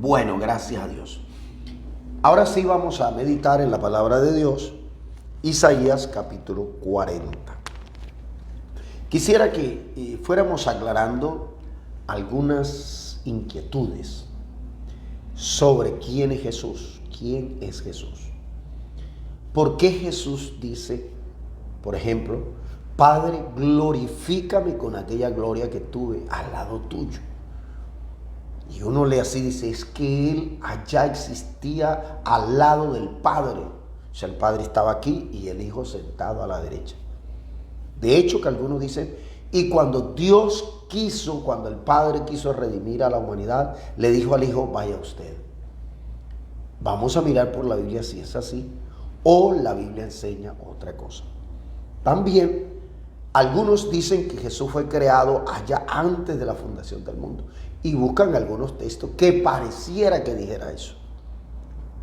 Bueno, gracias a Dios. Ahora sí vamos a meditar en la palabra de Dios, Isaías capítulo 40. Quisiera que fuéramos aclarando algunas inquietudes sobre quién es Jesús. ¿Quién es Jesús? ¿Por qué Jesús dice, por ejemplo, Padre, glorifícame con aquella gloria que tuve al lado tuyo? Y uno lee así, dice, es que Él allá existía al lado del Padre. O sea, el Padre estaba aquí y el Hijo sentado a la derecha. De hecho, que algunos dicen, y cuando Dios quiso, cuando el Padre quiso redimir a la humanidad, le dijo al Hijo, vaya usted. Vamos a mirar por la Biblia si es así, o la Biblia enseña otra cosa. También, algunos dicen que Jesús fue creado allá antes de la fundación del mundo y buscan algunos textos que pareciera que dijera eso,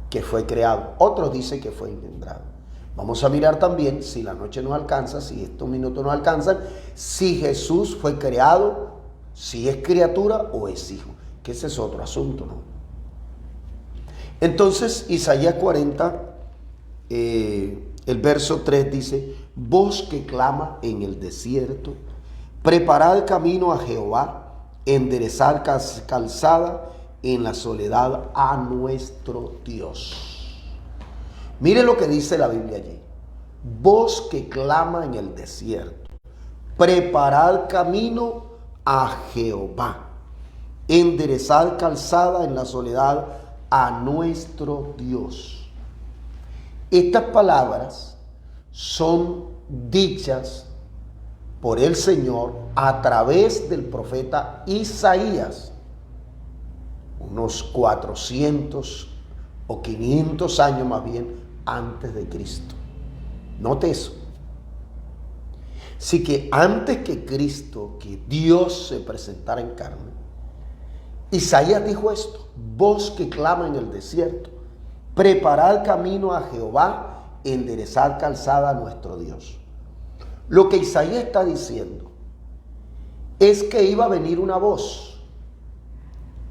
que fue creado. Otros dicen que fue engendrado. Vamos a mirar también, si la noche nos alcanza, si estos minutos nos alcanzan, si Jesús fue creado, si es criatura o es hijo, que ese es otro asunto, ¿no? Entonces, Isaías 40, el verso 3 dice, voz que clama en el desierto, preparad camino a Jehová, enderezad calzada en la soledad a nuestro Dios. Mire lo que dice la Biblia allí. Voz que clama en el desierto, preparad camino a Jehová, enderezad calzada en la soledad a nuestro Dios. Estas palabras son dichas por el Señor a través del profeta Isaías, unos 400 o 500 años más bien antes de Cristo. Note eso. Así que antes que Cristo, que Dios se presentara en carne, Isaías dijo esto, voz que clama en el desierto, preparad camino a Jehová, enderezad calzada a nuestro Dios. Lo que Isaías está diciendo es que iba a venir una voz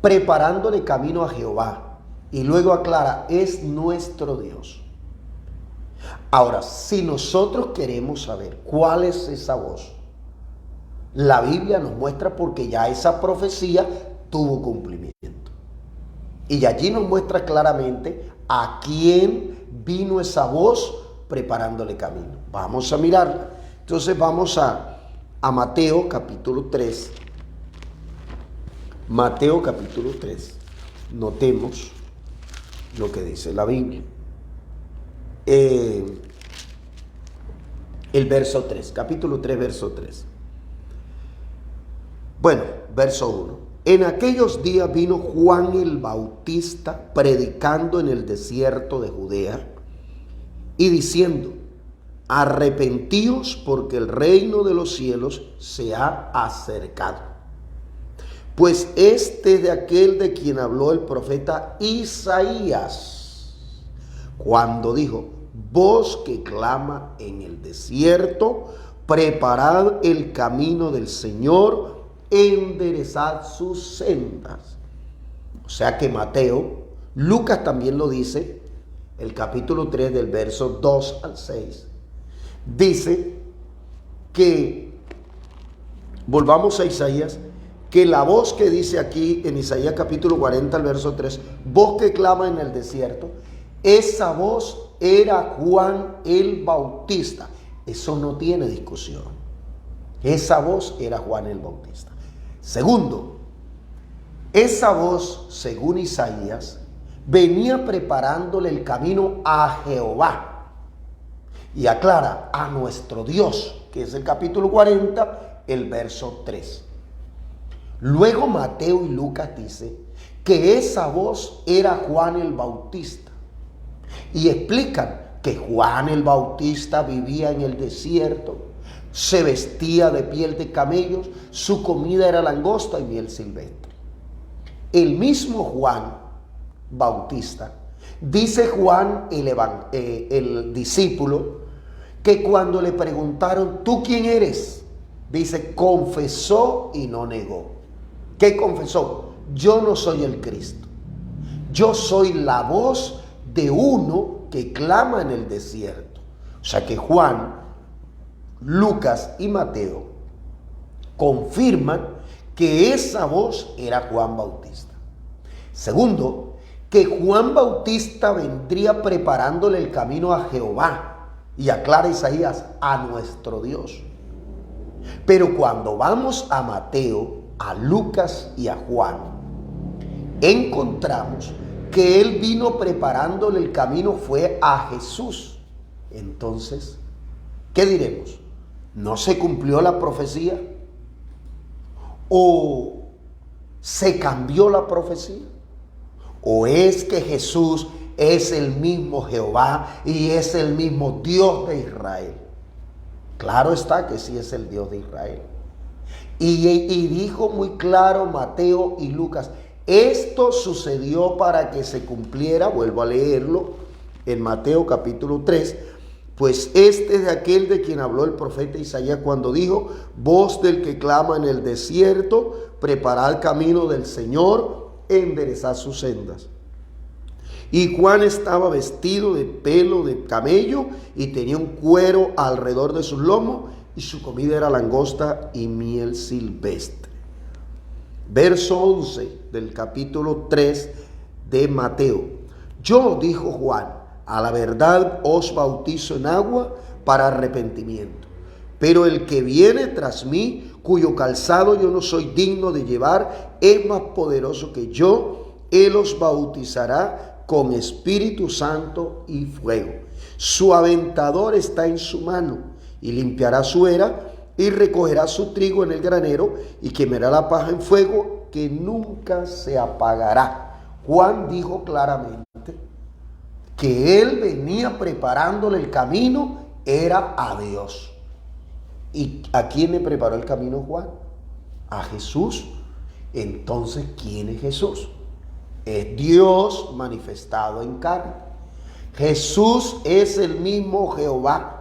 preparándole camino a Jehová, y luego aclara, es nuestro Dios. Ahora, si nosotros queremos saber cuál es esa voz, la Biblia nos muestra, porque ya esa profecía tuvo cumplimiento. Y allí nos muestra claramente a quién vino esa voz preparándole camino. Vamos a mirarla. Entonces vamos a Mateo capítulo 3. Mateo capítulo 3. Notemos lo que dice la Biblia. El verso 3, capítulo 3, verso 3. Bueno, verso 1. En aquellos días vino Juan el Bautista predicando en el desierto de Judea y diciendo, arrepentíos porque el reino de los cielos se ha acercado. Pues este es de aquel de quien habló el profeta Isaías, cuando dijo, voz que clama en el desierto, preparad el camino del Señor, enderezad sus sendas. O sea que Mateo, Lucas también lo dice, el capítulo 3 del verso 2 al 6, dice que, volvamos a Isaías, que la voz que dice aquí en Isaías capítulo 40, el verso 3, voz que clama en el desierto, esa voz era Juan el Bautista. Eso no tiene discusión. Esa voz era Juan el Bautista. Segundo, esa voz, según Isaías, venía preparándole el camino a Jehová. Y aclara, a nuestro Dios, que es el capítulo 40, el verso 3. Luego Mateo y Lucas dicen que esa voz era Juan el Bautista. Y explican que Juan el Bautista vivía en el desierto, se vestía de piel de camellos, su comida era langosta y miel silvestre. El mismo Juan Bautista, dice Juan el discípulo, que cuando le preguntaron, ¿tú quién eres? Dice, confesó y no negó. ¿Qué confesó? Yo no soy el Cristo. yo soy la voz de uno que clama en el desierto. O sea que Juan, Lucas y Mateo confirman que esa voz era Juan Bautista. Segundo, que Juan Bautista vendría preparándole el camino a Jehová, y aclara Isaías, a nuestro Dios. Pero cuando vamos a Mateo, a Lucas y a Juan, encontramos que él vino preparándole el camino fue a Jesús. Entonces, ¿qué diremos? ¿No se cumplió la profecía? ¿O se cambió la profecía? ¿O es que Jesús es el mismo Jehová y es el mismo Dios de Israel? Claro está que sí es el Dios de Israel. Y dijo muy claro Mateo y Lucas, esto sucedió para que se cumpliera, vuelvo a leerlo, en Mateo capítulo 3, pues este es de aquel de quien habló el profeta Isaías cuando dijo, voz del que clama en el desierto, preparad el camino del Señor, enderezad sus sendas. Y Juan estaba vestido de pelo de camello y tenía un cuero alrededor de sus lomos y su comida era langosta y miel silvestre. Verso 11 del capítulo 3 de Mateo. Yo, dijo Juan, a la verdad os bautizo en agua para arrepentimiento. Pero el que viene tras mí, cuyo calzado yo no soy digno de llevar, es más poderoso que yo. Él os bautizará con Espíritu Santo y fuego. Su aventador está en su mano y limpiará su era y recogerá su trigo en el granero y quemará la paja en fuego que nunca se apagará. Juan dijo claramente que él venía preparándole el camino, era a Dios. ¿Y a quién le preparó el camino Juan? A Jesús. Entonces, ¿quién es Jesús? Es Dios manifestado en carne. Jesús es el mismo Jehová.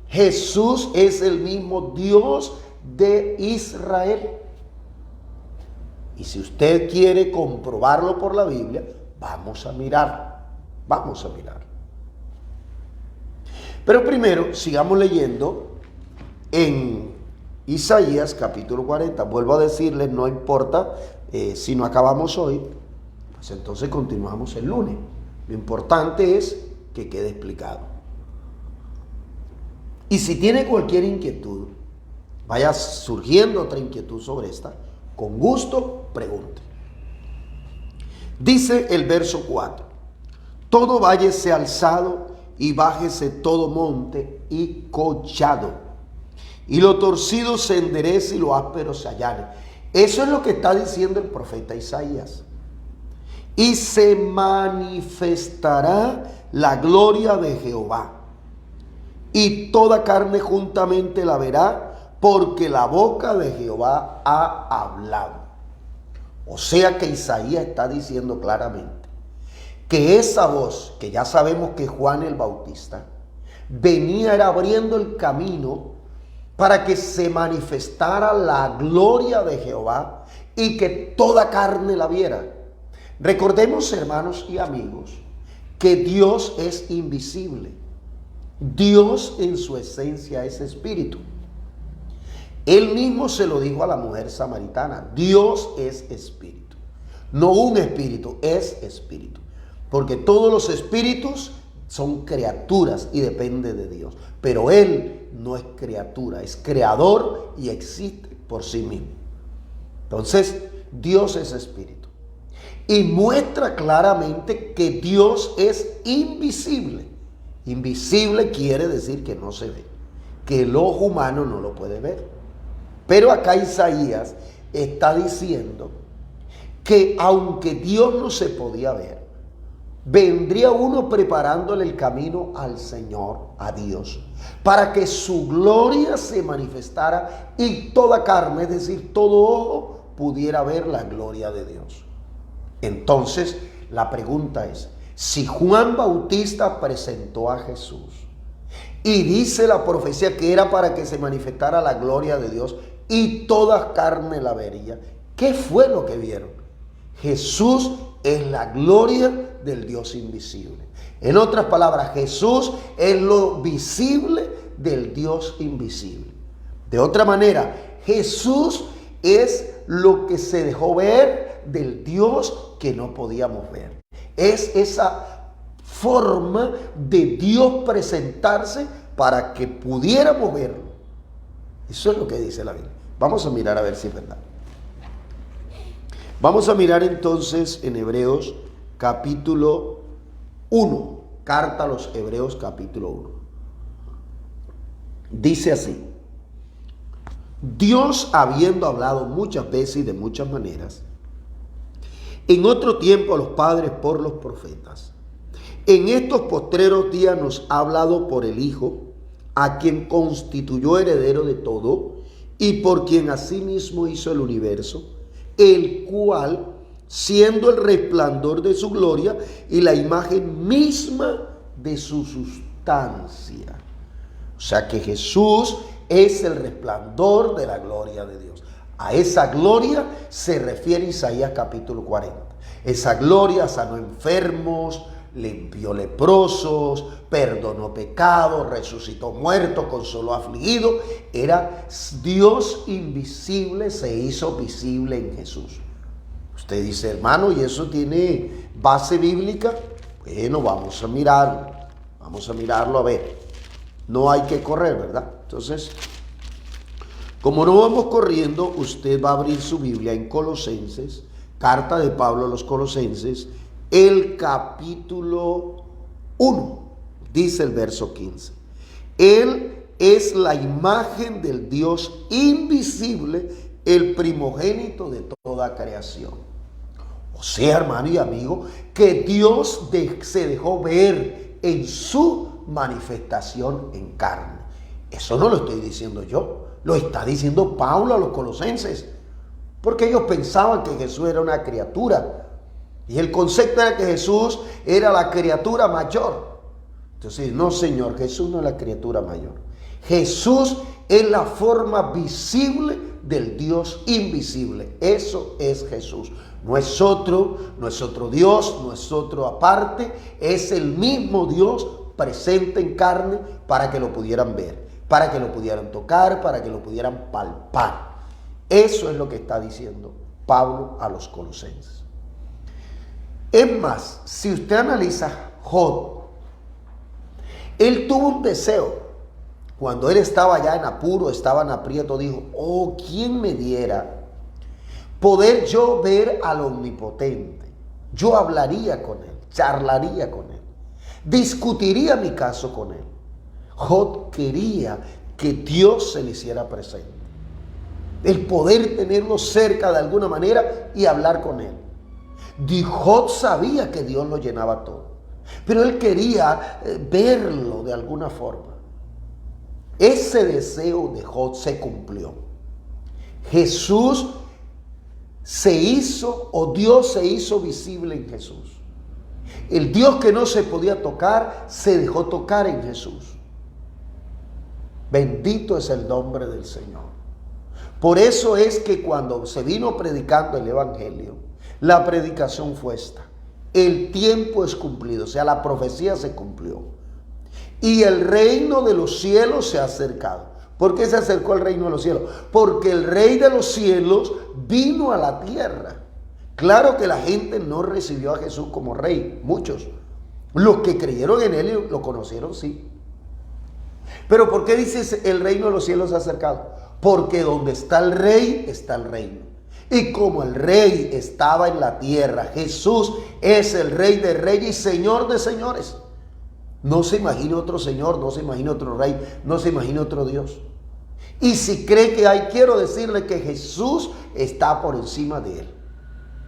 Jesús es el mismo Dios de Israel. Y si usted quiere comprobarlo por la Biblia, vamos a mirar. Vamos a mirar. Pero primero, sigamos leyendo en Isaías capítulo 40. Vuelvo a decirles, no importa si no acabamos hoy, pues entonces continuamos el lunes. Lo importante es que quede explicado. Y si tiene cualquier inquietud, vaya surgiendo otra inquietud sobre esta, con gusto pregunte. Dice el verso 4. Todo valle sea alzado y bájese todo monte y collado, y lo torcido se enderece y lo áspero se allane. Eso es lo que está diciendo el profeta Isaías. Y se manifestará la gloria de Jehová, y toda carne juntamente la verá, porque la boca de Jehová ha hablado. O sea que Isaías está diciendo claramente que esa voz, que ya sabemos que Juan el Bautista, venía era abriendo el camino para que se manifestara la gloria de Jehová y que toda carne la viera. Recordemos, hermanos y amigos, que Dios es invisible. Dios en su esencia es espíritu. Él mismo se lo dijo a la mujer samaritana, Dios es espíritu. No un espíritu, es espíritu. Porque todos los espíritus son criaturas y depende de Dios. Pero Él no es criatura, es creador y existe por sí mismo. Entonces, Dios es espíritu. Y muestra claramente que Dios es invisible. Invisible quiere decir que no se ve, que el ojo humano no lo puede ver. Pero acá Isaías está diciendo que aunque Dios no se podía ver, vendría uno preparándole el camino al Señor, a Dios, para que su gloria se manifestara y toda carne, es decir, todo ojo, pudiera ver la gloria de Dios. Entonces, la pregunta es, si Juan Bautista presentó a Jesús y dice la profecía que era para que se manifestara la gloria de Dios y toda carne la vería, ¿qué fue lo que vieron? Jesús es la gloria del Dios invisible. En otras palabras, Jesús es lo visible del Dios invisible. De otra manera, Jesús es lo que se dejó ver del Dios que no podíamos ver. Es esa forma de Dios presentarse para que pudiéramos verlo. Eso es lo que dice la Biblia. Vamos a mirar a ver si es verdad. Vamos a mirar entonces en Hebreos capítulo 1, carta a los Hebreos capítulo 1. Dice así: Dios, habiendo hablado muchas veces y de muchas maneras, en otro tiempo a los padres por los profetas, en estos postreros días nos ha hablado por el Hijo, a quien constituyó heredero de todo y por quien asimismo hizo el universo, el cual, siendo el resplandor de su gloria y la imagen misma de su sustancia. O sea que Jesús es el resplandor de la gloria de Dios. A esa gloria se refiere Isaías capítulo 40. Esa gloria sanó enfermos, limpió leprosos, perdonó pecados, resucitó muertos, consoló afligidos. Era Dios invisible, se hizo visible en Jesús. Usted dice, hermano, ¿y eso tiene base bíblica? Bueno, vamos a mirarlo a ver. No hay que correr, ¿verdad? Entonces, como no vamos corriendo, usted va a abrir su Biblia en Colosenses, carta de Pablo a los Colosenses, el capítulo 1, dice el verso 15. Él es la imagen del Dios invisible, el primogénito de toda creación. O sea, hermano y amigo, que Dios se dejó ver en su manifestación en carne. Eso no lo estoy diciendo yo, lo está diciendo Pablo a los colosenses, porque ellos pensaban que Jesús era una criatura. Y el concepto era que Jesús era la criatura mayor. Entonces, no, Señor, Jesús no es la criatura mayor. Jesús es la forma visible del Dios invisible. Eso es Jesús. No es otro Dios, no es otro aparte. Es el mismo Dios presente en carne para que lo pudieran ver, para que lo pudieran tocar, para que lo pudieran palpar. Eso es lo que está diciendo Pablo a los colosenses. Es más, si usted analiza Job, él tuvo un deseo. Cuando él estaba ya en apuro, estaba en aprieto, dijo, oh, ¿quién me diera poder yo ver al Omnipotente? Yo hablaría con él, charlaría con él, discutiría mi caso con él. Job quería que Dios se le hiciera presente, el poder tenerlo cerca de alguna manera y hablar con él. Job sabía que Dios lo llenaba todo, pero él quería verlo de alguna forma. Ese deseo de Job se cumplió. Jesús se hizo, o Dios se hizo visible en Jesús. El Dios que no se podía tocar, se dejó tocar en Jesús. Bendito es el nombre del Señor. Por eso es que cuando se vino predicando el Evangelio, la predicación fue esta: el tiempo es cumplido, o sea, la profecía se cumplió. Y el reino de los cielos se ha acercado. ¿Por qué se acercó el reino de los cielos? Porque el rey de los cielos vino a la tierra. Claro que la gente no recibió a Jesús como rey, muchos. Los que creyeron en él y lo conocieron, sí. Pero ¿por qué dices el reino de los cielos se ha acercado? Porque donde está el rey, está el reino. Y como el rey estaba en la tierra, Jesús es el rey de reyes y señor de señores. No se imagine otro señor, no se imagine otro rey, no se imagine otro Dios. Y si cree que hay, quiero decirle que Jesús está por encima de él,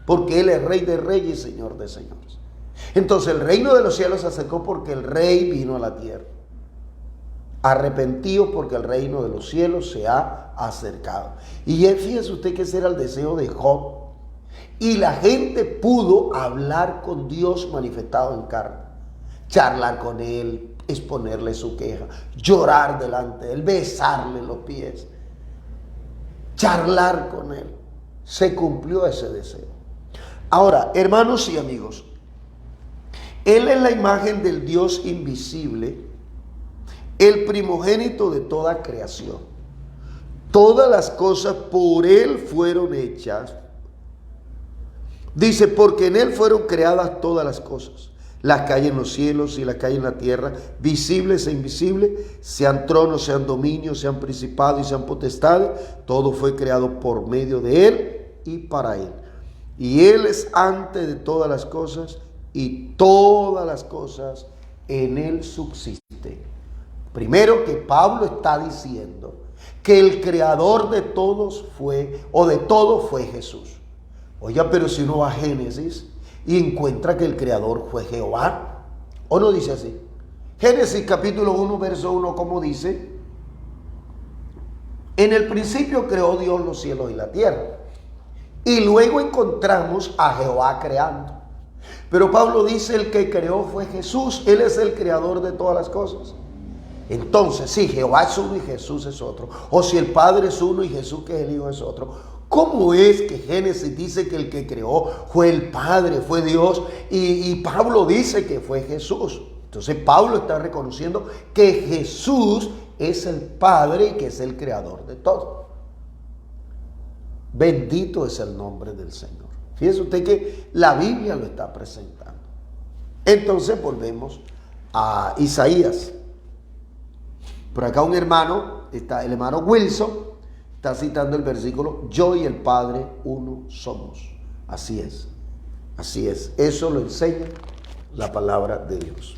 porque él es rey de reyes y señor de señores. Entonces el reino de los cielos se acercó porque el rey vino a la tierra. Arrepentidos porque el reino de los cielos se ha acercado. Y fíjese usted que ese era el deseo de Job. Y la gente pudo hablar con Dios manifestado en carne, charlar con él, exponerle su queja, llorar delante de él, besarle los pies, charlar con él. Se cumplió ese deseo. Ahora, hermanos y amigos, Él es la imagen del Dios invisible, el primogénito de toda creación. Todas las cosas por Él fueron hechas. Dice, porque en Él fueron creadas todas las cosas, las que hay en los cielos y las que hay en la tierra, visibles e invisibles, sean tronos, sean dominios, sean principados y sean potestades. Todo fue creado por medio de Él y para Él. Y Él es antes de todas las cosas, y todas las cosas en Él subsisten. Primero, que Pablo está diciendo que el creador de todos fue, o de todo fue Jesús. Oiga, pero si uno va a Génesis y encuentra que el creador fue Jehová, ¿o no dice así? Génesis capítulo 1, verso 1, ¿cómo dice? En el principio creó Dios los cielos y la tierra. Y luego encontramos a Jehová creando. Pero Pablo dice, el que creó fue Jesús. Él es el creador de todas las cosas. Entonces, si Jehová es uno y Jesús es otro, o si el Padre es uno y Jesús, que es el Hijo, es otro, ¿cómo es que Génesis dice que el que creó fue el Padre, fue Dios, y Pablo dice que fue Jesús? Entonces Pablo está reconociendo que Jesús es el Padre y que es el creador de todo. Bendito es el nombre del Señor. Fíjese usted que la Biblia lo está presentando. Entonces volvemos a Isaías. Por acá un hermano, el hermano Wilson, está citando el versículo, yo y el Padre uno somos. Así es, así es. Eso lo enseña la palabra de Dios.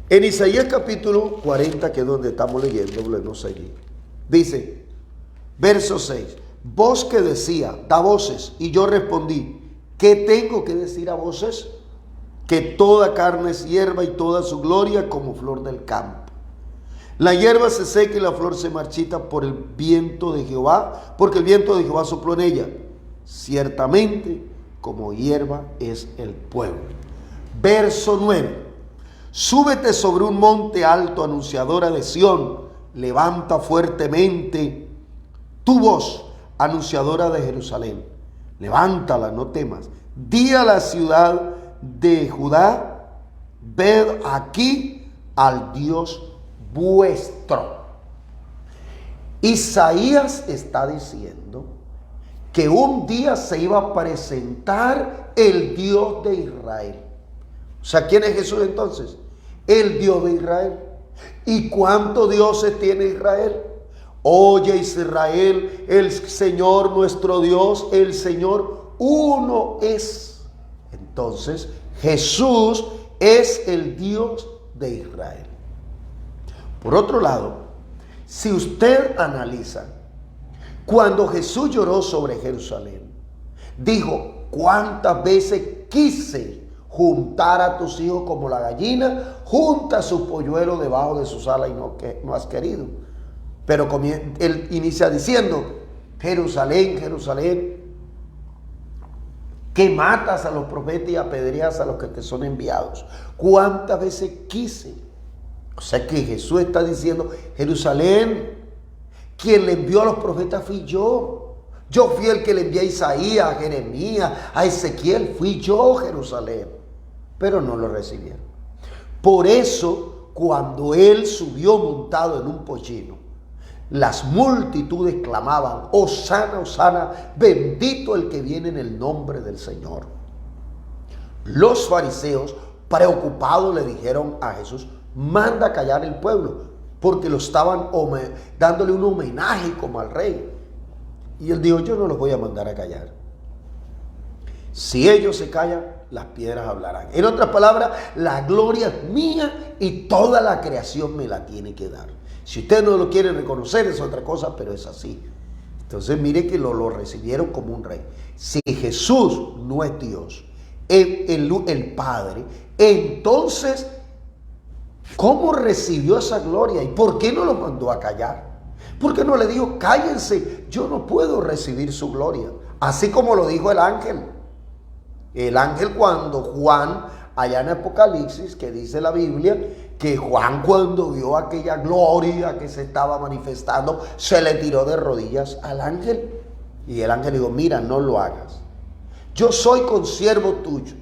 En Isaías capítulo 40, que es donde estamos leyendo, volvemos allí. Dice, verso 6, voz que decía, da voces, y yo respondí, ¿qué tengo que decir a voces? Que toda carne es hierba y toda su gloria como flor del campo. La hierba se seca y la flor se marchita por el viento de Jehová, porque el viento de Jehová sopló en ella. Ciertamente, como hierba es el pueblo. Verso 9. Súbete sobre un monte alto, anunciadora de Sión. Levanta fuertemente tu voz, anunciadora de Jerusalén. Levántala, no temas. Di a la ciudad de Judá, ved aquí al Dios vuestro. Isaías está diciendo que un día se iba a presentar el Dios de Israel. O sea, ¿quién es Jesús entonces? El Dios de Israel. ¿Y cuántos dioses tiene Israel? Oye Israel, el Señor nuestro Dios, el Señor uno es. Entonces, Jesús es el Dios de Israel. Por otro lado, si usted analiza, cuando Jesús lloró sobre Jerusalén, dijo, ¿cuántas veces quise juntar a tus hijos como la gallina junta su polluelo debajo de sus alas y no has querido? Pero él inicia diciendo, Jerusalén, Jerusalén, que matas a los profetas y apedreas a los que te son enviados. ¿Cuántas veces quise? O sea que Jesús está diciendo, Jerusalén, quien le envió a los profetas fui yo. Yo fui el que le envié a Isaías, a Jeremías, a Ezequiel. Fui yo, Jerusalén. Pero no lo recibieron. Por eso, cuando él subió montado en un pollino, las multitudes clamaban, Hosana, Hosana, bendito el que viene en el nombre del Señor. Los fariseos, preocupados, le dijeron a Jesús, manda callar el pueblo, porque lo estaban dándole un homenaje como al rey. Y él dijo, yo no los voy a mandar a callar. Si ellos se callan, las piedras hablarán. En otras palabras, la gloria es mía y toda la creación me la tiene que dar. Si usted no lo quiere reconocer es otra cosa, pero es así. Entonces mire que lo recibieron como un rey. Si Jesús no es Dios, el Padre, entonces, ¿cómo recibió esa gloria? ¿Y por qué no lo mandó a callar? ¿Por qué no le dijo, cállense, yo no puedo recibir su gloria? Así como lo dijo el ángel. El ángel cuando Juan, allá en Apocalipsis, que dice la Biblia, que Juan cuando vio aquella gloria que se estaba manifestando, se le tiró de rodillas al ángel. Y el ángel dijo, mira, no lo hagas. Yo soy consiervo tuyo.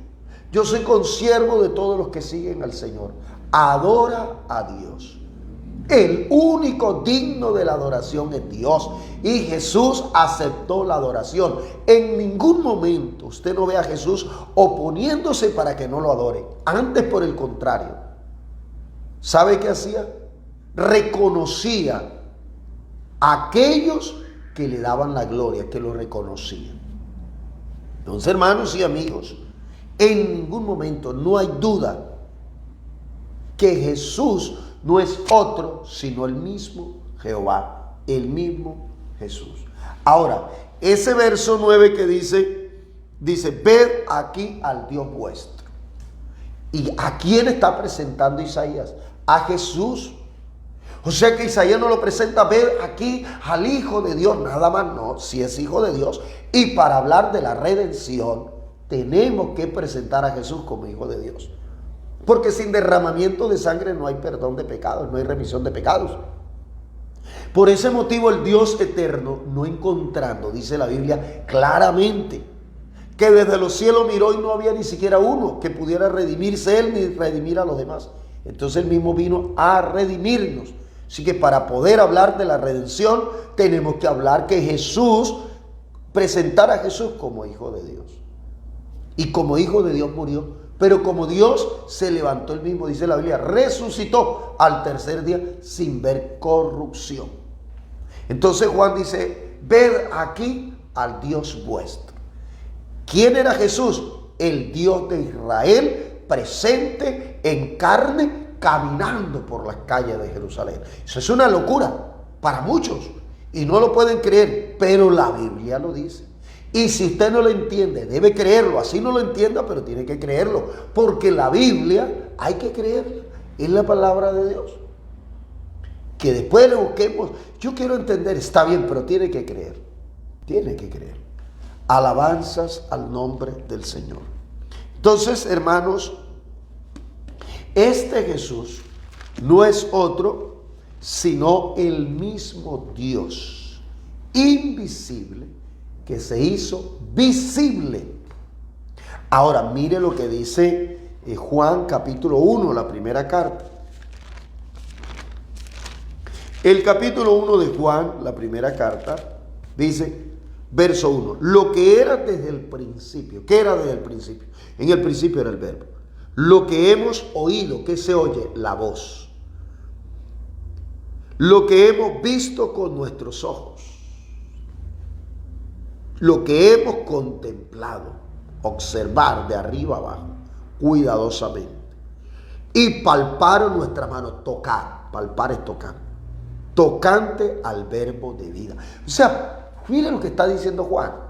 Yo soy consiervo de todos los que siguen al Señor. Adora a Dios. El único digno de la adoración es Dios. Y Jesús aceptó la adoración. En ningún momento usted no ve a Jesús oponiéndose para que no lo adoren. Antes, por el contrario. ¿Sabe qué hacía? Reconocía a aquellos que le daban la gloria, que lo reconocían. Entonces, hermanos y amigos, en ningún momento no hay duda que Jesús no es otro sino el mismo Jehová, el mismo Jesús. Ahora, ese verso 9 que dice, ved aquí al Dios vuestro. ¿Y a quién está presentando Isaías? A Jesús. O sea que Isaías no lo presenta, ved aquí al Hijo de Dios, nada más, no, si es Hijo de Dios. Y para hablar de la redención, tenemos que presentar a Jesús como Hijo de Dios. Porque sin derramamiento de sangre no hay perdón de pecados, no hay remisión de pecados. Por ese motivo el Dios eterno, no encontrando, dice la Biblia claramente, que desde los cielos miró y no había ni siquiera uno que pudiera redimirse él ni redimir a los demás. Entonces él mismo vino a redimirnos. Así que para poder hablar de la redención, tenemos que hablar que Jesús, presentar a Jesús como Hijo de Dios. Y como Hijo de Dios murió, pero como Dios se levantó él mismo, dice la Biblia, resucitó al tercer día sin ver corrupción. Entonces Juan dice, ved aquí al Dios vuestro. ¿Quién era Jesús? El Dios de Israel, presente en carne, caminando por las calles de Jerusalén. Eso es una locura para muchos y no lo pueden creer, pero la Biblia lo dice. Y si usted no lo entiende, debe creerlo. Así no lo entienda, pero tiene que creerlo, porque la Biblia hay que creerla, es la palabra de Dios. Que después le busquemos, yo quiero entender, está bien, pero tiene que creer, tiene que creer. Alabanzas al nombre del Señor. Entonces, hermanos, este Jesús no es otro sino el mismo Dios invisible que se hizo visible. Ahora mire lo que dice Juan capítulo 1, la primera carta. El capítulo 1 de Juan, la primera carta, dice, verso 1, lo que era desde el principio. ¿Qué era desde el principio? En el principio era el verbo. Lo que hemos oído, ¿qué se oye? La voz. Lo que hemos visto con nuestros ojos. Lo que hemos contemplado, observar de arriba abajo, cuidadosamente. Y palparon nuestras manos, tocar. Palpar es tocar. Tocante al verbo de vida. O sea, miren lo que está diciendo Juan.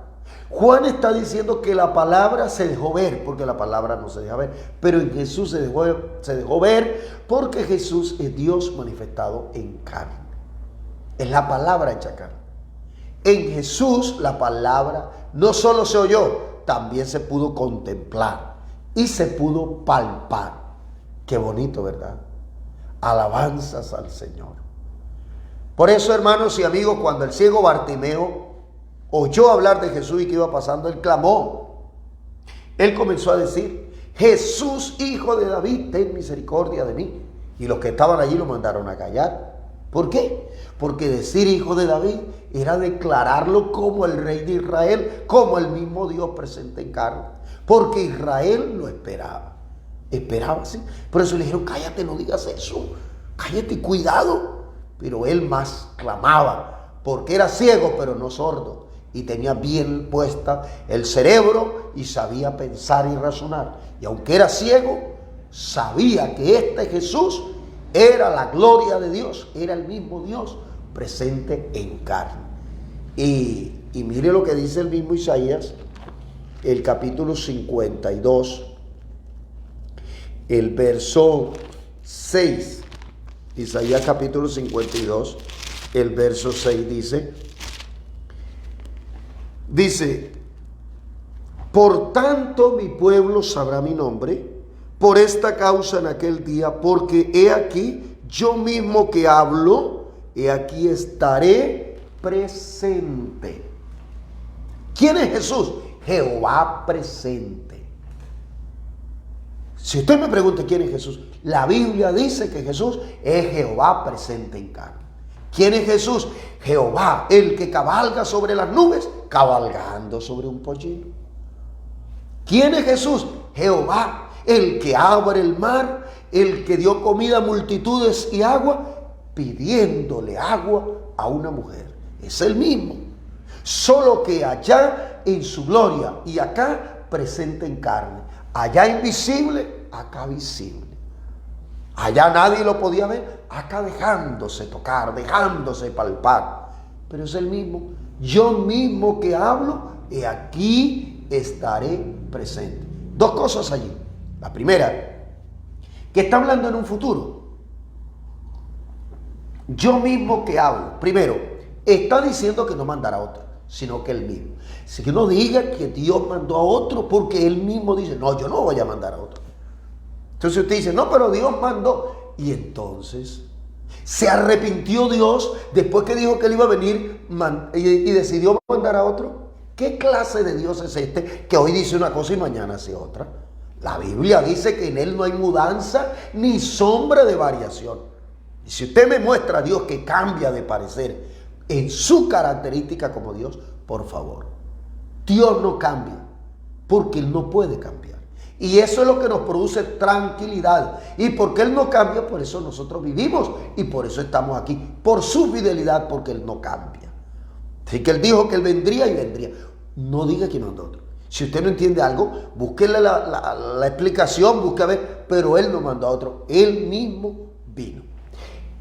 Juan está diciendo que la palabra se dejó ver, porque la palabra no se deja ver, pero en Jesús se dejó ver, porque Jesús es Dios manifestado en carne. Es la palabra hecha carne. En Jesús la palabra no solo se oyó, también se pudo contemplar y se pudo palpar. Qué bonito, ¿verdad? Alabanzas al Señor. Por eso, hermanos y amigos, cuando el ciego Bartimeo oyó hablar de Jesús y que iba pasando, él clamó. Él comenzó a decir, Jesús, hijo de David, ten misericordia de mí. Y los que estaban allí lo mandaron a callar. ¿Por qué? Porque decir hijo de David era declararlo como el rey de Israel, como el mismo Dios presente en carne. Porque Israel lo esperaba. Esperaba, sí. Por eso le dijeron, cállate, no digas eso. Cállate, cuidado. Pero él más clamaba, porque era ciego, pero no sordo. Y tenía bien puesta el cerebro y sabía pensar y razonar. Y aunque era ciego, sabía que este Jesús era la gloria de Dios, era el mismo Dios presente en carne. Y mire lo que dice el mismo Isaías, el capítulo 52, el verso 6. Isaías capítulo 52, el verso 6 dice, por tanto mi pueblo sabrá mi nombre, por esta causa en aquel día, porque he aquí, yo mismo que hablo, he aquí estaré presente. ¿Quién es Jesús? Jehová presente. Si usted me pregunta quién es Jesús, la Biblia dice que Jesús es Jehová presente en carne. ¿Quién es Jesús? Jehová, el que cabalga sobre las nubes, cabalgando sobre un pollino. ¿Quién es Jesús? Jehová, el que abre el mar, el que dio comida a multitudes y agua, pidiéndole agua a una mujer. Es el mismo, solo que allá en su gloria y acá presente en carne. Allá invisible, acá visible. Allá nadie lo podía ver, acá dejándose tocar, dejándose palpar. Pero es el mismo. Yo mismo que hablo, y aquí estaré presente. Dos cosas allí. La primera, que está hablando en un futuro. Yo mismo que hablo. Primero, está diciendo que no mandará a otro, sino que él mismo. Así que no diga que Dios mandó a otro, porque él mismo dice, no, yo no voy a mandar a otro. Entonces usted dice, no, pero Dios mandó. Y entonces, ¿se arrepintió Dios después que dijo que él iba a venir y decidió mandar a otro? ¿Qué clase de Dios es este que hoy dice una cosa y mañana hace otra? La Biblia dice que en él no hay mudanza ni sombra de variación. Y si usted me muestra a Dios que cambia de parecer en su característica como Dios, por favor, Dios no cambia, porque él no puede cambiar. Y eso es lo que nos produce tranquilidad. Y porque él no cambia, por eso nosotros vivimos y por eso estamos aquí, por su fidelidad, porque él no cambia. Así que él dijo que él vendría y vendría. No diga que mandó otro. Si usted no entiende algo, búsquele la explicación, busque a ver, pero él no mandó a otro, él mismo vino.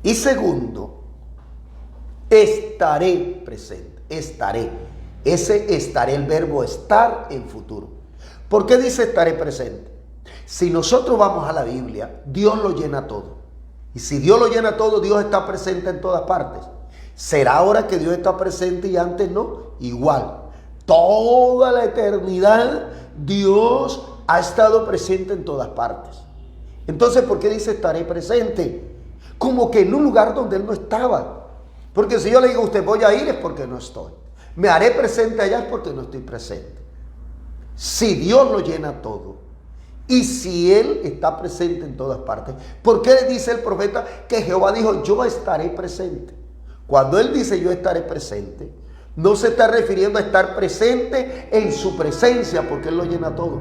Y segundo, estaré presente, estaré. Ese estaré, el verbo estar en futuro. ¿Por qué dice estaré presente? Si nosotros vamos a la Biblia, Dios lo llena todo. Y si Dios lo llena todo, Dios está presente en todas partes. ¿Será ahora que Dios está presente y antes no? Igual. Toda la eternidad Dios ha estado presente en todas partes. Entonces, ¿por qué dice estaré presente? Como que en un lugar donde él no estaba. Porque si yo le digo a usted voy a ir es porque no estoy. Me haré presente allá es porque no estoy presente. Si Dios lo llena todo y si él está presente en todas partes, ¿por qué dice el profeta que Jehová dijo yo estaré presente? Cuando él dice yo estaré presente, no se está refiriendo a estar presente en su presencia, porque él lo llena todo.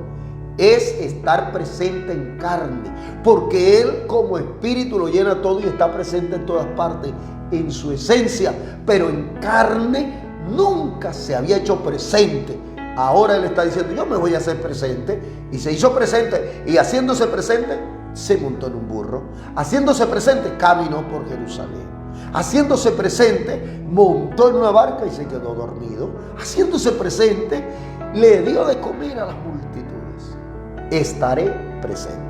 Es estar presente en carne, porque él como espíritu lo llena todo y está presente en todas partes, en su esencia, pero en carne nunca se había hecho presente. Ahora él está diciendo yo me voy a hacer presente, y se hizo presente, y haciéndose presente se montó en un burro, haciéndose presente caminó por Jerusalén, haciéndose presente montó en una barca y se quedó dormido, haciéndose presente le dio de comer a las multitudes. Estaré presente.